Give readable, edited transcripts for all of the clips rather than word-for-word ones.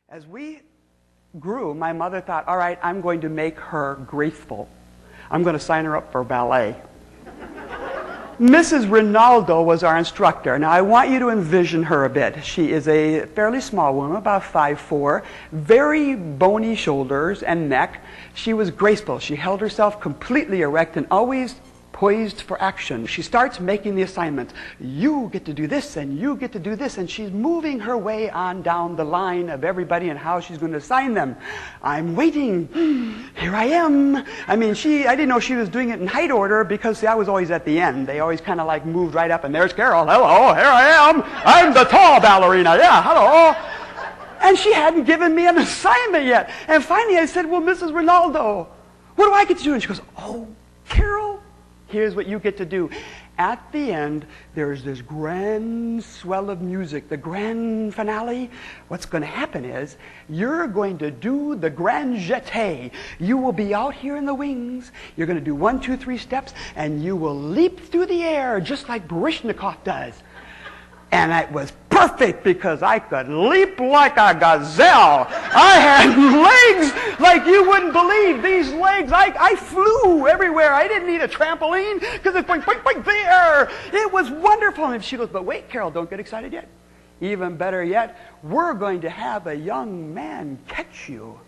As we grew, my mother thought, all right, I'm going to make her graceful. I'm going to sign her up for ballet. Mrs. Rinaldo was our instructor. Now, I want you to envision her a bit. She is a fairly small woman, about 5'4", very bony shoulders and neck. She was graceful. She held herself completely erect and always poised for action. She starts making the assignments. You get to do this, and you get to do this, and she's moving her way on down the line of everybody and how she's going to assign them. I'm waiting. Here I am. I mean, I didn't know she was doing it in height order because, see, I was always at the end. They always kind of like moved right up, and there's Karel. Hello, here I am. I'm the tall ballerina. Yeah, hello. And she hadn't given me an assignment yet. And finally I said, well, Mrs. Rinaldo, what do I get to do? And she goes, oh, Karel, here's what you get to do. At the end, there's this grand swell of music, the grand finale. What's going to happen is you're going to do the grand jeté. You will be out here in the wings. You're going to do 1, 2, 3 steps, and you will leap through the air just like Baryshnikov does. And it was perfect because I could leap like a gazelle. I had legs like you wouldn't believe. These legs, I flew everywhere. I didn't need a trampoline because it's boing, boing, boing, there. It was wonderful. And she goes, but wait, Karel, don't get excited yet. Even better yet, we're going to have a young man catch you.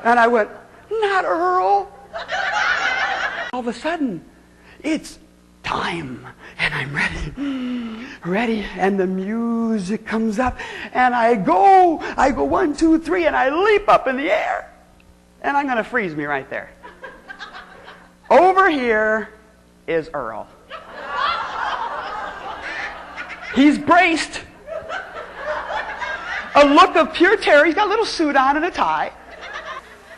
And I went, not Earl. All of a sudden, it's time, and I'm ready, and the music comes up, and I go 1, 2, 3, and I leap up in the air, and I'm going to freeze me right there. Over here is Earl. He's braced, a look of pure terror. He's got a little suit on and a tie.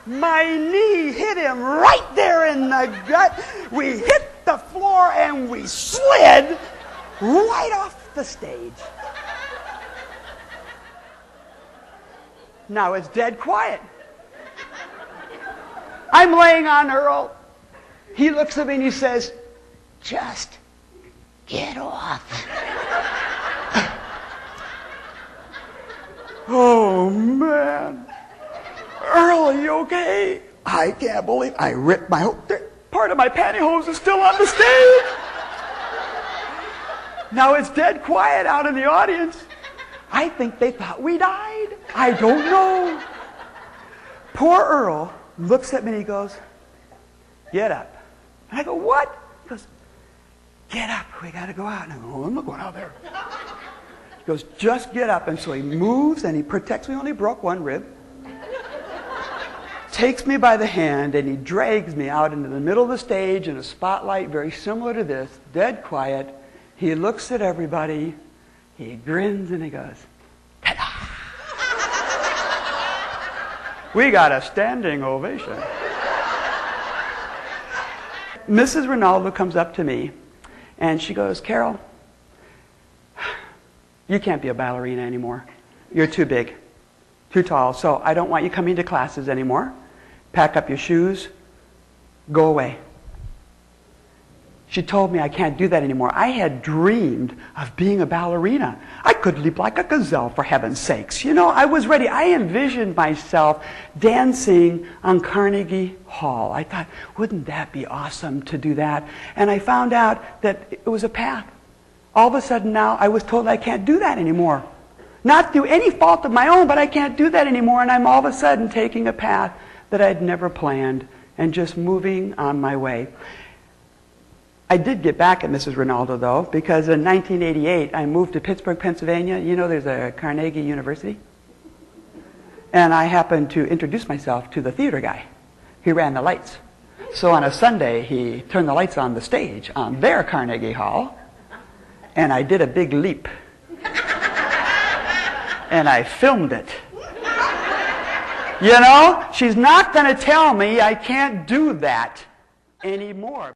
My knee hit him right there in the gut. We hit the floor and we slid right off the stage. Now it's dead quiet. I'm laying on Earl. He looks at me and he says, just get off. Oh, man. Earl, are you okay? I can't believe I ripped my whole... Part of my pantyhose is still on the stage. Now it's dead quiet out in the audience. I think they thought we died. I don't know. Poor Earl looks at me and he goes, get up. And I go, what? He goes, get up. We got to go out. And I go, oh, I'm not going out there. He goes, just get up. And so he moves and he protects me. Only broke one rib. Takes me by the hand and he drags me out into the middle of the stage in a spotlight very similar to this, dead quiet. He looks at everybody, he grins and he goes, ta-da! We got a standing ovation. Mrs. Rinaldo comes up to me and she goes, Karel, you can't be a ballerina anymore. You're too big, too tall, so I don't want you coming to classes anymore. Pack up your shoes, go away. She told me I can't do that anymore. I had dreamed of being a ballerina. I could leap like a gazelle, for heaven's sakes. You know, I was ready. I envisioned myself dancing on Carnegie Hall. I thought, wouldn't that be awesome to do that? And I found out that it was a path. All of a sudden now, I was told I can't do that anymore. Not through any fault of my own, but I can't do that anymore. And I'm all of a sudden taking a path that I'd never planned and just moving on my way. I did get back at Mrs. Rinaldo, though, because in 1988, I moved to Pittsburgh, Pennsylvania. You know there's a Carnegie University? And I happened to introduce myself to the theater guy. He ran the lights. So on a Sunday, he turned the lights on the stage on their Carnegie Hall, and I did a big leap. And I filmed it. You know, she's not going to tell me I can't do that anymore.